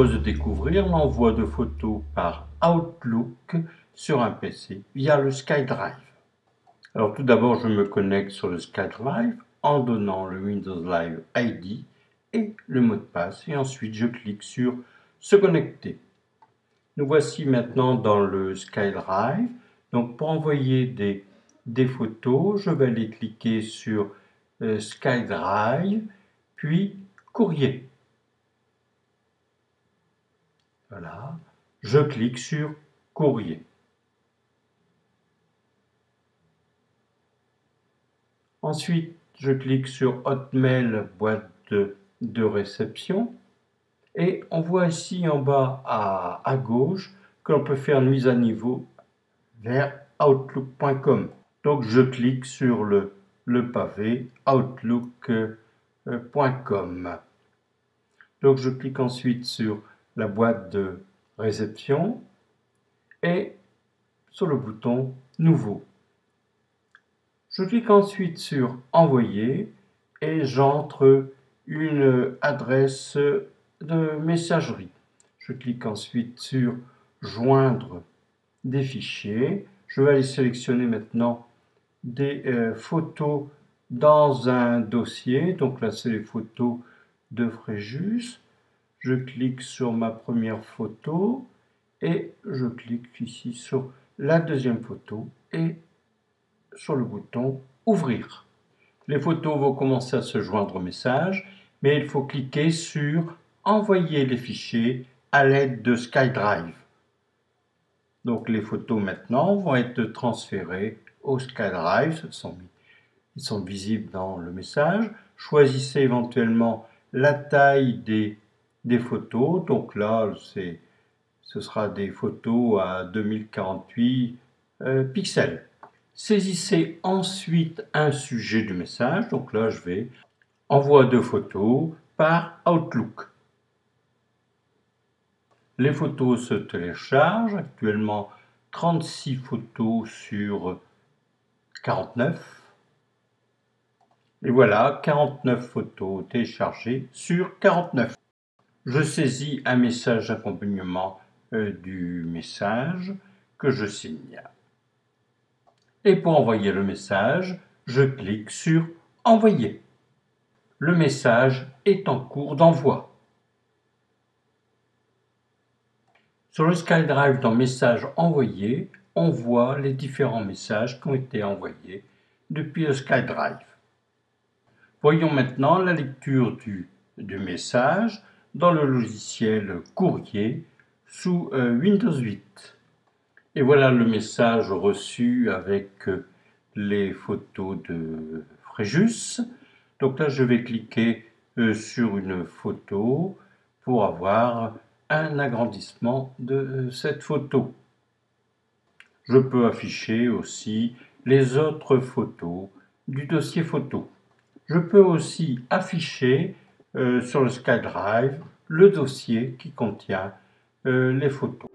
propose de découvrir l'envoi de photos par Outlook sur un PC via le SkyDrive. Alors tout d'abord, je me connecte sur le SkyDrive en donnant le Windows Live ID et le mot de passe, et ensuite je clique sur se connecter. Nous voici maintenant dans le SkyDrive. Donc pour envoyer des photos, je vais aller cliquer sur SkyDrive, puis courrier. Voilà, je clique sur courrier. Ensuite, je clique sur Hotmail, boîte de réception. Et on voit ici en bas à gauche que l'on peut faire une mise à niveau vers outlook.com. Donc je clique sur le pavé outlook.com. Donc je clique ensuite sur la boîte de réception et sur le bouton nouveau. Je clique ensuite sur envoyer et j'entre une adresse de messagerie. Je clique ensuite sur joindre des fichiers. Je vais aller sélectionner maintenant des photos dans un dossier. Donc là, c'est les photos de Fréjus. Je clique sur ma première photo et je clique ici sur la deuxième photo et sur le bouton ouvrir. Les photos vont commencer à se joindre au message, mais il faut cliquer sur envoyer les fichiers à l'aide de SkyDrive. Donc les photos maintenant vont être transférées au SkyDrive, ils sont visibles dans le message. Choisissez éventuellement la taille des photos, donc là ce sera des photos à 2048 pixels. Saisissez ensuite un sujet du message, donc là je vais envoi de photos par Outlook. Les photos se téléchargent, actuellement 36 photos sur 49. Et voilà, 49 photos téléchargées sur 49. Je saisis un message d'accompagnement du message que je signe. Et pour envoyer le message, je clique sur envoyer. Le message est en cours d'envoi. Sur le SkyDrive, dans Messages envoyés, on voit les différents messages qui ont été envoyés depuis le SkyDrive. Voyons maintenant la lecture du message dans le logiciel Courrier sous Windows 8. Et voilà le message reçu avec les photos de Fréjus. Donc là, je vais cliquer sur une photo pour avoir un agrandissement de cette photo. Je peux afficher aussi les autres photos du dossier photo. Je peux aussi afficher sur le SkyDrive le dossier qui contient les photos.